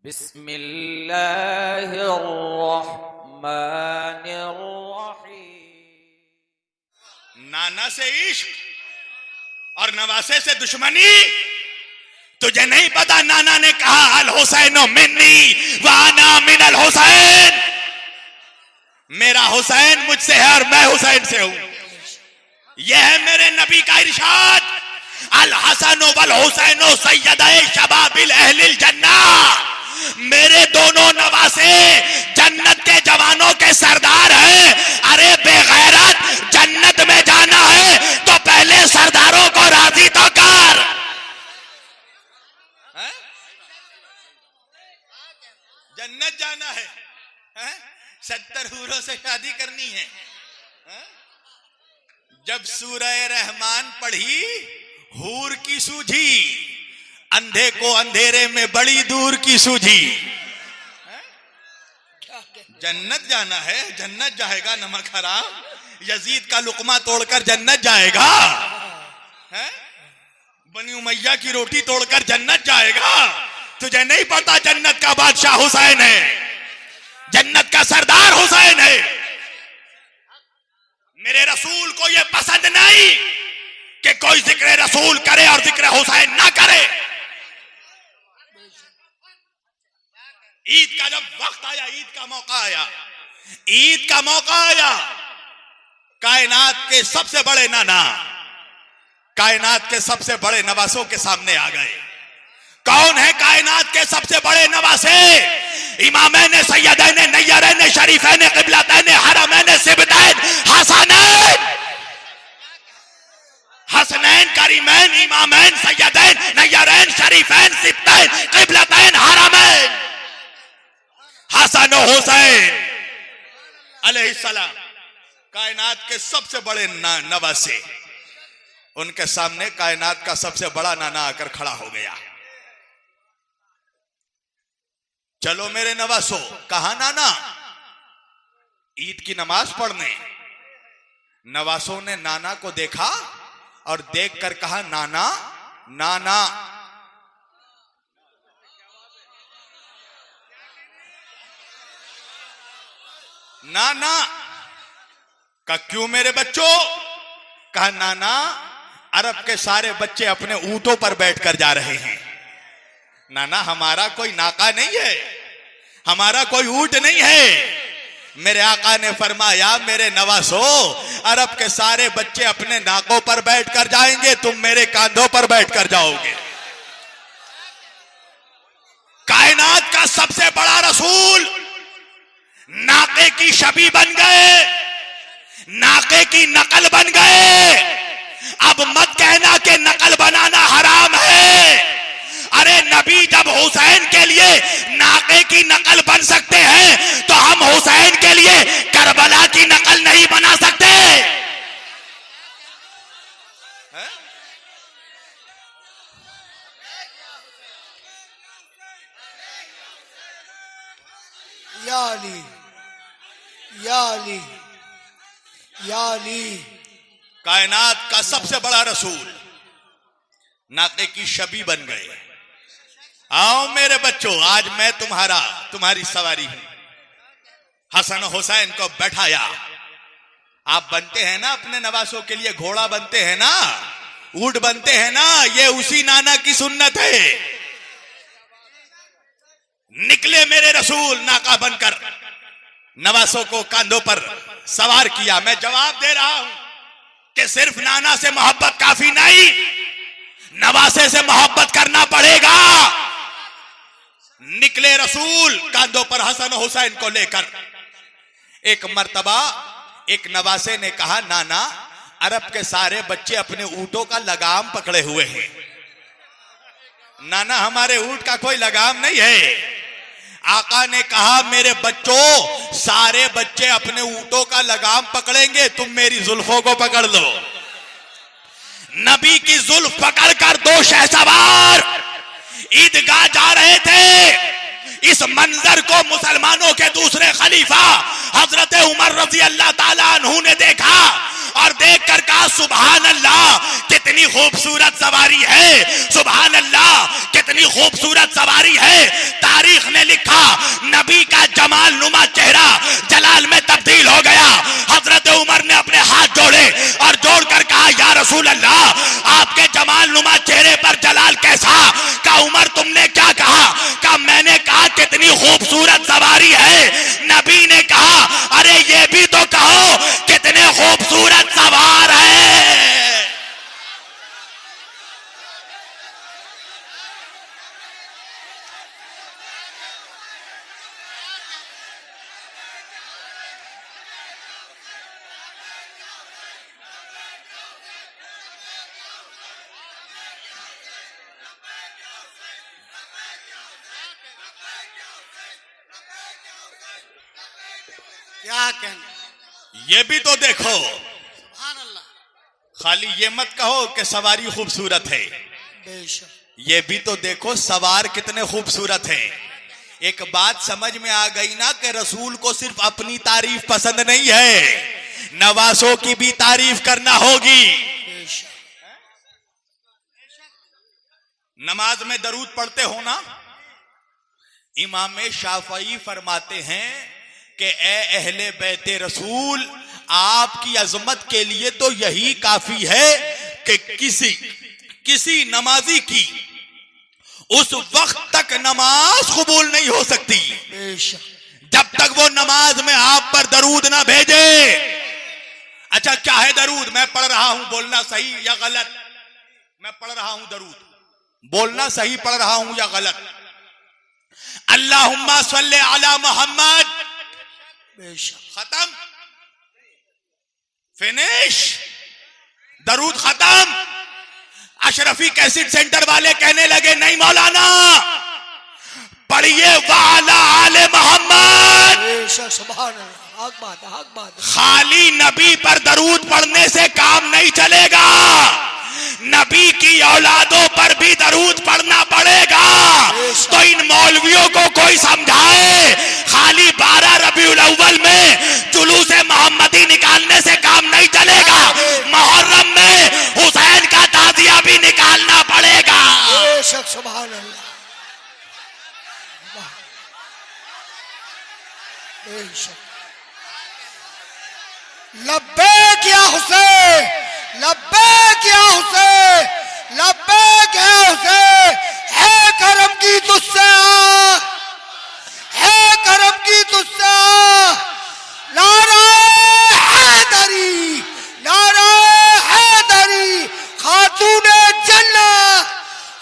बिस्मिल्लाहिर्रहमानिर्रहीम। नाना से इश्क और नवासे से दुश्मनी। तुझे नहीं पता नाना ने कहा अल हुसैन मिन्नी व अना मिनल हुसैन, मेरा हुसैन मुझसे है और मैं हुसैन से हूं। यह है मेरे नबी का इरशाद, अल हसन वल हुसैन सय्यदाए शबाबिल अहलिल जन्ना। मेरे दोनों नवासे जन्नत के जवानों के सरदार हैं। अरे बेगैरत, जन्नत में जाना है तो पहले सरदारों को राजी तो कर। जन्नत जाना है, 70 हूरों से शादी करनी है। जब सूरह रहमान पढ़ी हूर की सूझी, अंधे को अंधेरे में बड़ी दूर की सूझी। जन्नत जाना है, जन्नत जाएगा नमक हराम। यजीद का लुकमा तोड़कर जन्नत जाएगा, बनी उमैया की रोटी तोड़कर जन्नत जाएगा। तुझे नहीं पता जन्नत का बादशाह हुसैन है, जन्नत का सरदार हुसैन है। मेरे रसूल को यह पसंद नहीं कि कोई जिक्र रसूल करे और जिक्र हुसैन ना करे। ईद का जब वक्त आया, ईद का मौका आया, ईद का मौका आया, कायनात के सबसे बड़े नाना, कायनात के सबसे बड़े नवासों के सामने आ गए। कौन है कायनात के सबसे बड़े नवासे? इमामैन सैयदैन नय्यरैन शरीफैन क़िबलतैन हरमैन सिबतैन हसनैन, हसनैन करीमैन इमामैन सैयदैन नय्यरैन शरीफैन सिबतैन क़िबलतैन हरमैन हसन हुसैन अलैहिस्सलाम, कायनात के सबसे बड़े नवासे। उनके सामने कायनात का सबसे बड़ा नाना आकर खड़ा हो गया। चलो मेरे नवासो, कहा नाना? ईद की नमाज पढ़ने। नवासों ने नाना को देखा और देखकर कहा नाना नाना। नाना का क्यों मेरे बच्चों? कहा नाना, अरब के सारे बच्चे अपने ऊंटों पर बैठकर जा रहे हैं। नाना हमारा कोई नाका नहीं है, हमारा कोई ऊंट नहीं है। मेरे आका ने फरमाया मेरे नवासो, अरब के सारे बच्चे अपने नाकों पर बैठकर जाएंगे, तुम मेरे कांधों पर बैठकर जाओगे। कायनात का सबसे बड़ा रसूल नाके की शबी बन गए, नाके की नकल बन गए। अब मत कहना कि नकल बनाना हराम है। अरे नबी जब हुसैन के लिए नाके की नकल बन सकते हैं तो हम हुसैन के लिए करबला की नकल नहीं बना सकते। या अली या अली या अली। कायनात का सबसे बड़ा रसूल नाके की शबी बन गए। आओ मेरे बच्चों, आज मैं तुम्हारी सवारी हूं। हसन हुसैन को बैठाया। आप बनते हैं ना अपने नवासों के लिए, घोड़ा बनते हैं ना, ऊंट बनते हैं ना, ये उसी नाना की सुन्नत है। निकले मेरे रसूल नाका बनकर, नवासों को कांधों पर सवार किया। मैं जवाब दे रहा हूं कि सिर्फ नाना से मोहब्बत काफी नहीं, नवासे से मोहब्बत करना पड़ेगा। निकले रसूल कांधों पर हसन हुसैन को लेकर। एक मर्तबा एक नवासे ने कहा नाना, अरब के सारे बच्चे अपने ऊंटों का लगाम पकड़े हुए हैं। नाना हमारे ऊंट का कोई लगाम नहीं है। आका ने कहा मेरे बच्चों, सारे बच्चे अपने ऊंटों का लगाम पकड़ेंगे, तुम मेरी जुल्फों को पकड़ लो। नबी की जुल्फ पकड़कर दो शहसवार ईदगाह जा रहे थे। इस मंजर को मुसलमानों के दूसरे खलीफा हजरत उमर रजी अल्लाह ताला अन्हु ने देखा और देखकर कहा सुभान अल्लाह, कितनी खूबसूरत सवारी है, सुभान अल्लाह कितनी खूबसूरत सवारी है। तारीख ने नबी का जमाल नुमा चेहरा जलाल में तब्दील हो गया। हजरत उमर ने अपने हाथ जोड़े और जोड़कर कहा, या रसूल अल्लाह, आपके जमाल नुमा चेहरे पर जलाल कैसा? का उमर तुमने क्या कहा? का मैंने कहा कितनी खूबसूरत सवारी है। नबी ने कहा, अरे ये भी तो कहो कितने खूबसूरत सवार है। क्या कहना, ये भी तो देखो, सुभान अल्लाह। खाली ये मत कहो कि सवारी खूबसूरत है, बेशक ये भी तो देखो सवार कितने खूबसूरत है। एक बात समझ में आ गई ना कि रसूल को सिर्फ अपनी तारीफ पसंद नहीं है, नवासों की भी तारीफ करना होगी। बेशक नमाज में दरूद पढ़ते हो ना, इमाम शाफई फरमाते हैं कि ए अहले बैते रसूल, आपकी अजमत के लिए तो यही काफी है कि किसी नमाजी की उस वक्त तक नमाज कबूल नहीं हो सकती बेशक जब तक वो नमाज में आप पर दरूद ना भेजे। अच्छा क्या है दरूद? मैं पढ़ रहा हूं, बोलना सही या गलत? मैं पढ़ रहा हूं दरूद, बोलना सही पढ़ रहा हूं या गलत? अल्लाहुम्मा सल्ले अला मोहम्मद, बेशक खत्म, फिनिश, दरूद खत्म। अशरफी कैसेट सेंटर वाले कहने लगे, नहीं मौलाना, पढ़िए वाला आले मोहम्मद। बेशक सुभान अल्लाह, हक बात है, हक बात है। खाली नबी पर दरूद पढ़ने से काम नहीं चलेगा, नबी की औलादों पर भी दरूद पढ़ना पड़ेगा। तो इन मौलवियों को कोई समझाए, खाली 12 रबीउल अव्वल में जुलूस मोहम्मदी निकालने से काम नहीं चलेगा, मुहर्रम में हुसैन का ताजिया भी निकालना पड़ेगा। बेशक सुभान अल्लाह, बेशक। लब्बैक या हुसैन, लब्बैक या हुसैन, लब्बैक या हुसैन, है करम की तुझसे, है करम की तुझसे। नारा हैदरी, नारा हैदरी, खातूने जन्नत,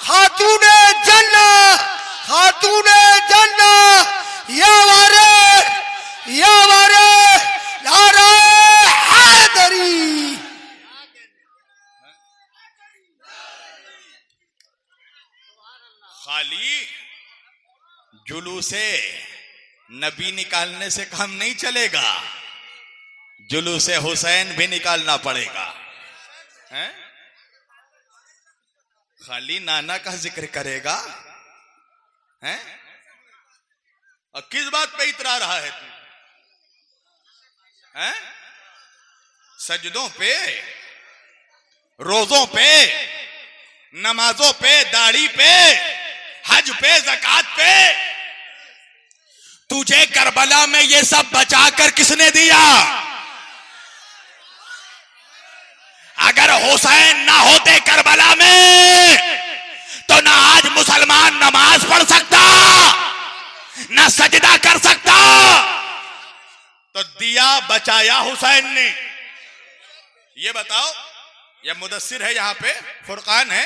खातूने जन्नत, खातूने जन्नत, या वारिस, या वारिस, नारा हैदरी। खाली जुलूसे नबी निकालने से काम नहीं चलेगा, जुलूसे हुसैन भी निकालना पड़ेगा। हैं? खाली नाना का जिक्र करेगा, हैं? और किस बात पे इतरा रहा है तू? हैं? सजदों पे, रोजों पे, नमाजों पे, दाढ़ी पे, हज पे, ज़कात पे। तुझे करबला में ये सब बचाकर किसने दिया? अगर हुसैन ना होते करबला में तो ना आज मुसलमान नमाज पढ़ सकता, ना सजदा कर सकता। तो दिया बचाया हुसैन ने। ये बताओ, ये मुदस्सिर है, यहां पे फुरकान है,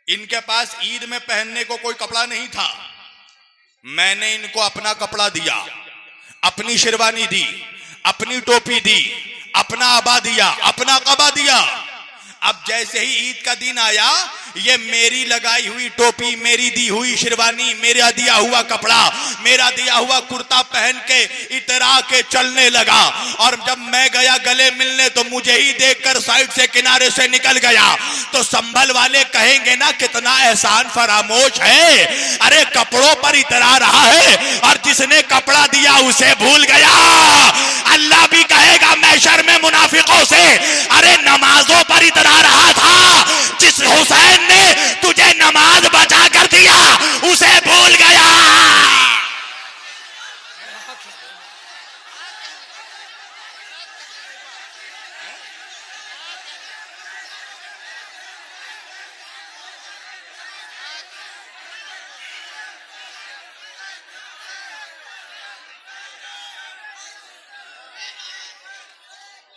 इनके पास ईद में पहनने को कोई कपड़ा नहीं था, मैंने इनको अपना कपड़ा दिया, अपनी शेरवानी दी, अपनी टोपी दी, अपना आबा दिया, अपना कबा दिया। अब जैसे ही ईद का दिन आया, ये मेरी लगाई हुई टोपी, मेरी दी हुई शेरवानी, मेरा दिया हुआ कपड़ा, मेरा दिया हुआ कुर्ता पहन के इतरा के चलने लगा। और जब मैं गया गले मिलने तो मुझे ही देखकर साइड से, किनारे से निकल गया। तो संभल वाले कहेंगे ना, कितना एहसान फरामोश है, अरे कपड़ों पर इतरा रहा है और जिसने कपड़ा दिया उसे भूल गया। अल्लाह भी कहेगा महशर में मुनाफिकों से, अरे नमाजों पर इतरा रहा था, जिस हुसैन ने तुझे नमाज बचा कर दिया उसे भूल गया।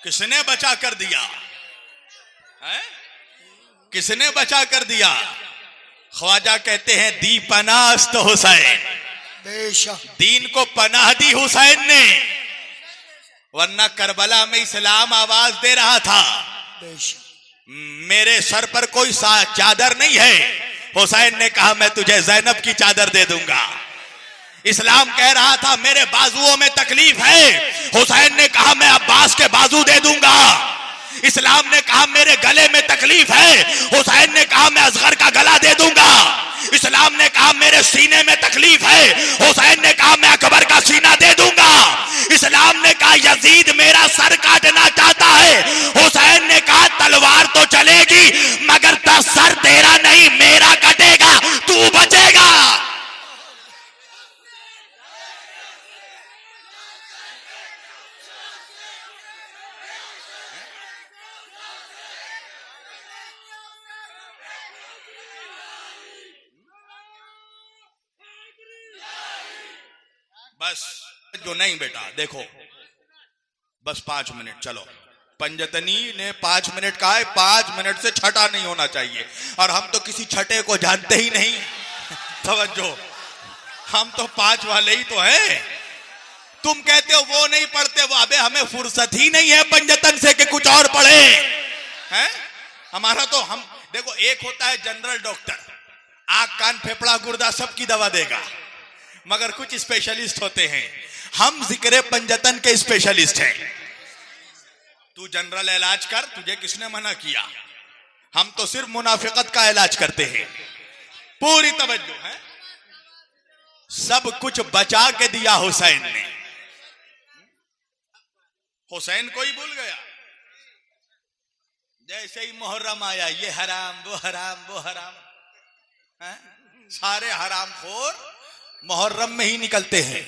किसने बचा कर दिया है? किसने बचा कर दिया? ख्वाजा कहते हैं दी पनास्त हुसैन, बेशक दीन को पनाह दी हुसैन ने, वरना करबला में इस्लाम आवाज दे रहा था बेशक मेरे सर पर कोई चादर नहीं है। हुसैन ने कहा मैं तुझे ज़ैनब की चादर दे दूंगा। इस्लाम कह रहा था मेरे बाजुओं में तकलीफ है, हुसैन ने कहा मैं अब्बास के बाजू दे दूंगा। इस्लाम ने कहा मेरे गले में तकलीफ है, हुसैन ने कहा मैं असगर का गला दे दूंगा। इस्लाम ने कहा मेरे सीने में तकलीफ है, हुसैन ने कहा मैं अकबर का सीना दे दूंगा। इस्लाम ने कहा यजीद मेरा सर काटना चाहता है, हुसैन ने कहा तलवार तो चलेगी मगर सर तेरा नहीं मेरा कटेगा, तू बचेगा। बस जो नहीं बेटा देखो, बस 5 मिनट चलो। पंजतनी ने 5 मिनट कहा है, 5 मिनट से छठा नहीं होना चाहिए, और हम तो किसी छठे को जानते ही नहीं। तवज्जो, हम तो 5 वाले ही तो हैं। तुम कहते हो वो नहीं पढ़ते, वो अबे हमें फुर्सत ही नहीं है पंजतन से कि कुछ और पढ़े हैं। हमारा तो हम देखो, एक होता है जनरल डॉक्टर, आंख कान फेफड़ा गुर्दा सबकी दवा देगा, मगर कुछ स्पेशलिस्ट होते हैं। हम जिक्र पंजतन के स्पेशलिस्ट हैं। तू जनरल इलाज कर, तुझे किसने मना किया? हम तो सिर्फ मुनाफिकत का इलाज करते हैं। पूरी तवज्जो है, सब कुछ बचा के दिया हुसैन ने। हुसैन को ही भूल गया। जैसे ही मुहर्रम आया, ये हराम वो हराम वो हराम है? सारे हराम खोर मुहर्रम में ही निकलते हैं।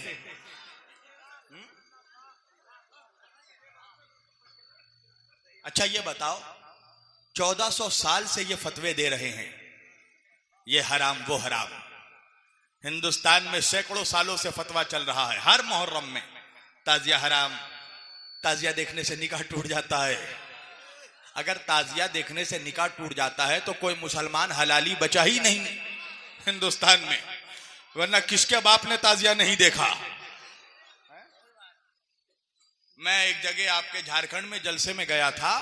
अच्छा ये बताओ, 1400 साल से ये फतवे दे रहे हैं, ये हराम वो हराम। हिंदुस्तान में सैकड़ों सालों से फतवा चल रहा है, हर मुहर्रम में ताजिया हराम, ताजिया देखने से निकाह टूट जाता है। अगर ताजिया देखने से निकाह टूट जाता है तो कोई मुसलमान हलाली बचा ही नहीं हिंदुस्तान में, वरना किसके बाप ने ताजिया नहीं देखा? मैं एक जगह आपके झारखंड में जलसे में गया था,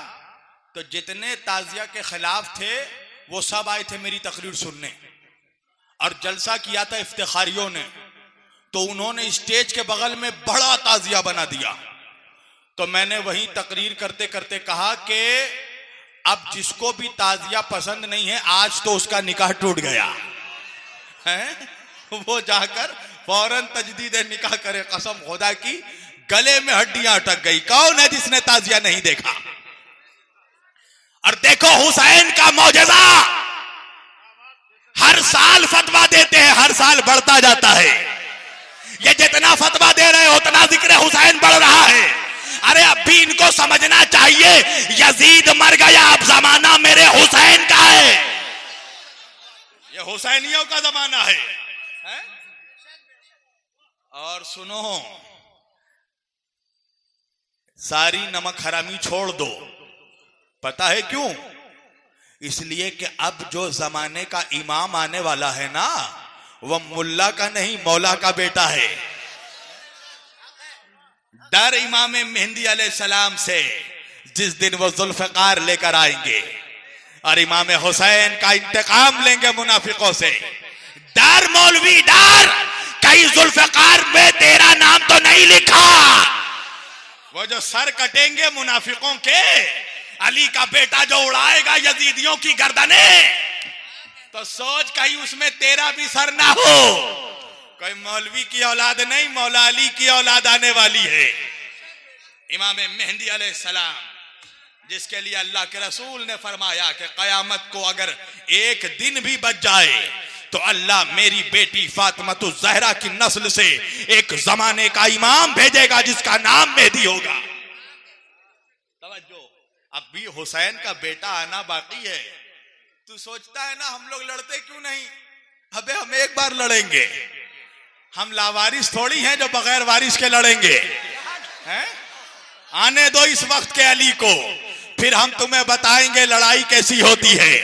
तो जितने ताजिया के खिलाफ थे वो सब आए थे मेरी तकरीर सुनने, और जलसा किया था इफ्तिखारियों ने, तो उन्होंने स्टेज के बगल में बड़ा ताजिया बना दिया। तो मैंने वहीं तकरीर करते करते कहा कि अब जिसको भी ताजिया पसंद नहीं है, आज तो उसका निकाह टूट गया है, वो जाकर फौरन तजदीद निकाह करे। कसम खुदा की गले में हड्डियां अटक गई। कौन है जिसने ताजिया नहीं देखा? और देखो हुसैन का मौजज़ा, हर साल फतवा देते हैं, हर साल बढ़ता जाता है। ये जितना फतवा दे रहे हैं उतना जिक्र हुसैन बढ़ रहा है। अरे अब भी इनको समझना चाहिए, यजीद मर गया, अब जमाना मेरे हुसैन का है। ये हुसैनियों का जमाना है। और सुनो, सारी नमक हरामी छोड़ दो। पता है क्यों? इसलिए कि अब जो जमाने का इमाम आने वाला है ना, वह मुल्ला का नहीं मौला का बेटा है। डर इमाम मेहंदी अलैहिस्सलाम से, जिस दिन वो जुल्फकार लेकर आएंगे और इमाम हुसैन का इंतकाम लेंगे मुनाफिकों से। डर मौलवी डर, कहीं जुल्फकार में तेरा नाम तो नहीं लिखा। वो जो सर कटेंगे मुनाफिकों के, अली का बेटा जो उड़ाएगा यजीदियों की गर्दने, तो सोच कहीं उसमें तेरा भी सर ना हो। कोई मौलवी की औलाद नहीं, मौला अली की औलाद आने वाली है। इमाम मेहंदी अलैहिस्सलाम, जिसके लिए अल्लाह के रसूल ने फरमाया कि कयामत को अगर एक दिन भी बच जाए तो अल्लाह मेरी बेटी फातिमा ज़हरा की नस्ल से एक जमाने का इमाम भेजेगा जिसका नाम मेहदी होगा। तवज्जो, अब भी हुसैन का बेटा आना बाकी है। तू सोचता है ना हम लोग लड़ते क्यों नहीं? अबे हम एक बार लड़ेंगे। हम लावारिस थोड़ी हैं जो बगैर वारिस के लड़ेंगे हैं। आने दो इस वक्त के अली को, फिर हम तुम्हें बताएंगे लड़ाई कैसी होती है,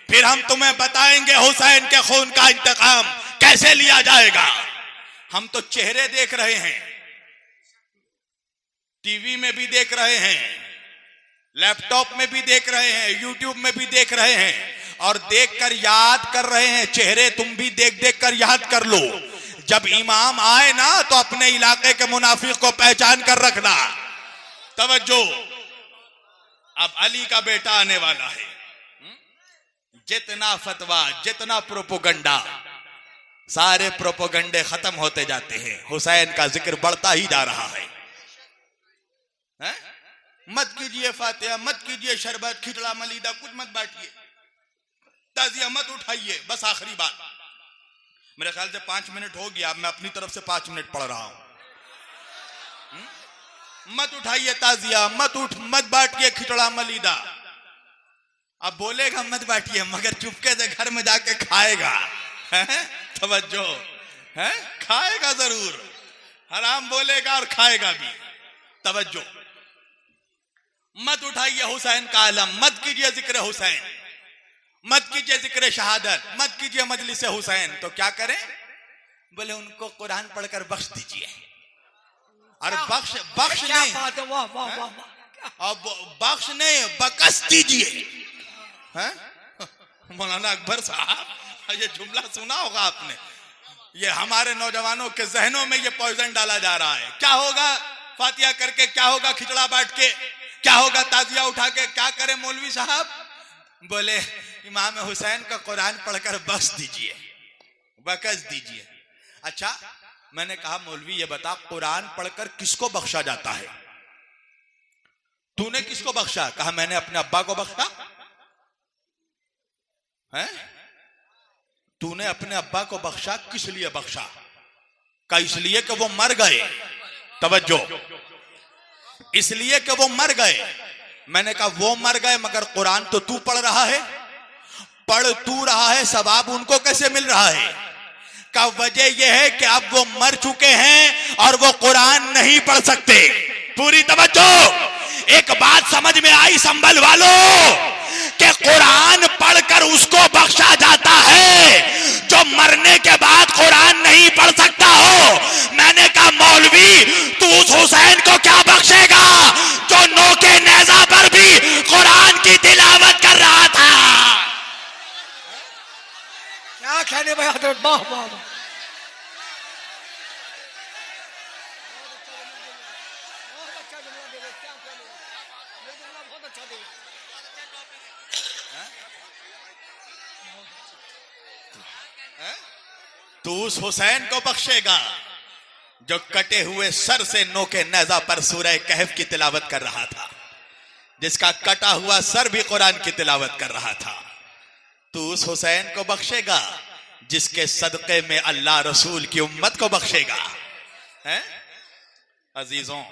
फिर हम तुम्हें बताएंगे हुसैन के खून का इंतकाम कैसे लिया जाएगा। हम तो चेहरे देख रहे हैं, टीवी में भी देख रहे हैं, लैपटॉप में भी देख रहे हैं, यूट्यूब में भी देख रहे हैं और देखकर याद कर रहे हैं। चेहरे तुम भी देख देख कर याद कर लो। जब इमाम आए ना तो अपने इलाके के मुनाफिक को पहचान कर रखना। तवज्जो, अब अली का बेटा आने वाला है। जितना फतवा, जितना प्रोपोगंडा, सारे प्रोपोगंडे खत्म होते जाते हैं। हुसैन का जिक्र बढ़ता ही जा रहा है। मत कीजिए फातिहा, मत कीजिए शरबत, खिचड़ा मलीदा, कुछ मत बांटिए, ताजिया मत उठाइए। बस आखिरी बात, मेरे ख्याल से 5 मिनट हो गया, मैं अपनी तरफ से 5 मिनट पढ़ रहा हूं। मत उठाइए ताजिया, मत बांटिए खिचड़ा मलीदा। अब बोलेगा मत बांटिए, मगर चुपके से घर में जाके खाएगा। तवज्जो है, खाएगा जरूर, हराम बोलेगा और खाएगा भी। तवज्जो, मत उठाइए हुसैन का आलम, मत कीजिए जिक्र हुसैन, मत कीजिए जिक्र शहादत, मत कीजिए मजलिस हुसैन। तो क्या करें? बोले उनको कुरान पढ़कर बख्श दीजिए। और बख्श नहीं, अब बख्श नहीं, बकस दीजिए। मौलाना अकबर साहब, ये जुमला सुना होगा आपने। ये हमारे नौजवानों के जहनों में ये पॉइजन डाला जा रहा है। क्या होगा फातिहा करके, क्या होगा खिचड़ा बांट के, क्या होगा ताजिया उठा के, क्या करे मौलवी साहब? बोले इमाम हुसैन का कुरान पढ़कर बख्श दीजिए, बकस दीजिए। अच्छा, मैंने कहा मौलवी ये बता, कुरान पढ़कर किसको बख्शा जाता है? तूने किसको बख्शा? कहा मैंने अपने अब्बा को बख्शा। है? तूने अपने अब्बा को बख्शा, किस लिए बख्शा? का इसलिए कि वो मर गए। तवज्जो, इसलिए कि वो मर गए। मैंने कहा वो मर गए, मगर कुरान तो तू पढ़ रहा है, पढ़ तू रहा है, सवाब उनको कैसे मिल रहा है? का वजह यह है कि अब वो मर चुके हैं और वो कुरान नहीं पढ़ सकते। पूरी तवज्जो, एक बात समझ में आई संभल वालों, कि कुरान पढ़कर उसको बख्शा जाता है जो मरने के बाद कुरान नहीं पढ़ सकता हो। मैंने कहा मौलवी तू उस हुसैन को क्या बख्शेगा जो नोके नेज़ा पर भी कुरान की तिलावत कर रहा था। क्या कहने भाई हजरत, वाह वाह वाह। तू उस हुसैन को बख्शेगा जो कटे हुए सर से नोके नेज़ा पर सूरह कहफ की तिलावत कर रहा था, जिसका कटा हुआ सर भी कुरान की तिलावत कर रहा था। तू उस हुसैन को बख्शेगा जिसके सदके में अल्लाह रसूल की उम्मत को बख्शेगा। हैं अजीजों,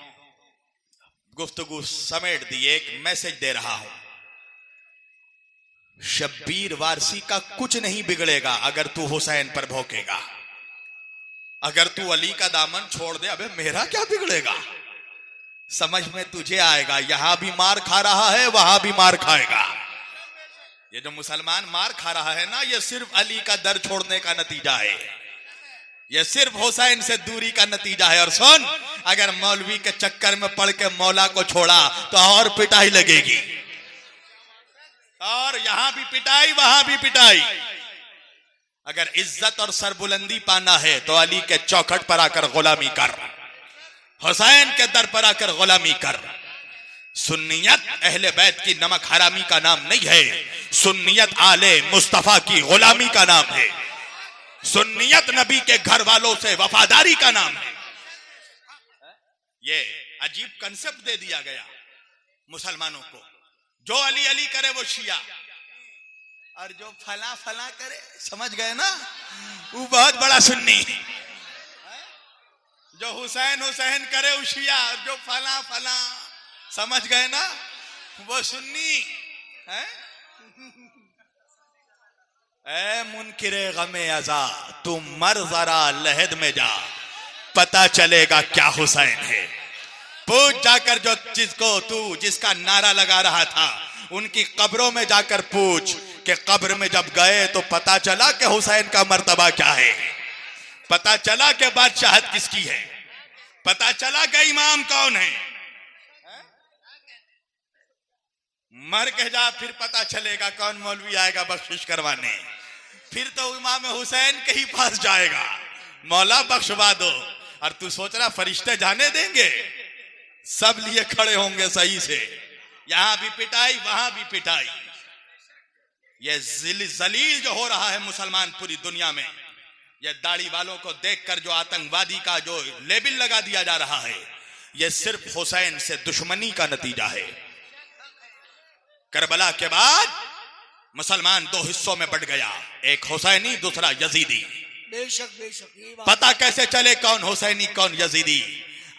गुफ्तगू समेट दी, एक मैसेज दे रहा हूं। शब्बीर वारसी का कुछ नहीं बिगड़ेगा अगर तू हुसैन पर भौंकेगा। अगर तू अली का दामन छोड़ दे, अबे मेरा क्या बिगड़ेगा? समझ में तुझे आएगा, यहां भी मार खा रहा है, वहां भी मार खाएगा। ये जो मुसलमान मार खा रहा है ना, ये सिर्फ अली का दर छोड़ने का नतीजा है, ये सिर्फ हुसैन से दूरी का नतीजा है। और सुन, अगर मौलवी के चक्कर में पड़ के मौला को छोड़ा तो और पिटाई लगेगी, और यहां भी पिटाई, वहां भी पिटाई। अगर इज्जत और सरबुलंदी पाना है तो अली के चौखट पर आकर गुलामी कर, हुसैन के दर पर आकर गुलामी कर। सुन्नियत अहले बैत की नमक हरामी का नाम नहीं है, सुन्नियत आले मुस्तफा की गुलामी का नाम है, सुन्नियत नबी के घर वालों से वफादारी का नाम है। ये अजीब कंसेप्ट दे दिया गया मुसलमानों को, जो अली अली करे वो शिया, और जो फला फला करे, समझ गए ना, वो बहुत बड़ा सुन्नी। जो हुसैन हुसैन करे वो शिया, और जो फला फला, समझ गए ना, वो सुन्नी है। ऐ मुनकिरे गमे अज़ा, तू मर जरा लहद में जा, पता चलेगा क्या हुसैन है, पूछ जाकर जो जिसको तू जिसका नारा लगा रहा था उनकी कब्रों में जाकर पूछ कि कब्र में जब गए तो पता चला कि हुसैन का मर्तबा क्या है, पता चला कि बादशाहत किसकी है, पता चला कि इमाम कौन है। मर के जा फिर पता चलेगा कौन मौलवी आएगा बख्शिश करवाने, फिर तो इमाम हुसैन के ही पास जाएगा, मौला बख्शवा दो। और तू सोच रहा फरिश्ते जाने देंगे? सब लिए खड़े होंगे सही से, यहां भी पिटाई वहां भी पिटाई। ये जलील जो हो रहा है मुसलमान पूरी दुनिया में, ये दाढ़ी वालों को देखकर जो आतंकवादी का जो लेबल लगा दिया जा रहा है, ये सिर्फ हुसैन से दुश्मनी का नतीजा है। करबला के बाद मुसलमान दो हिस्सों में बट गया, एक हुसैनी दूसरा यजीदी। बेशक बेशक ये बात। पता कैसे चले कौन हुसैनी कौन यजीदी?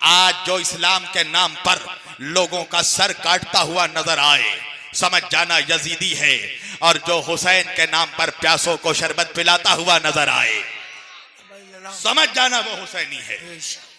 आज जो इस्लाम के नाम पर लोगों का सर काटता हुआ नजर आए, समझ जाना यजीदी है, और जो हुसैन के नाम पर प्यासों को शरबत पिलाता हुआ नजर आए, समझ जाना वो हुसैनी है। बेशक।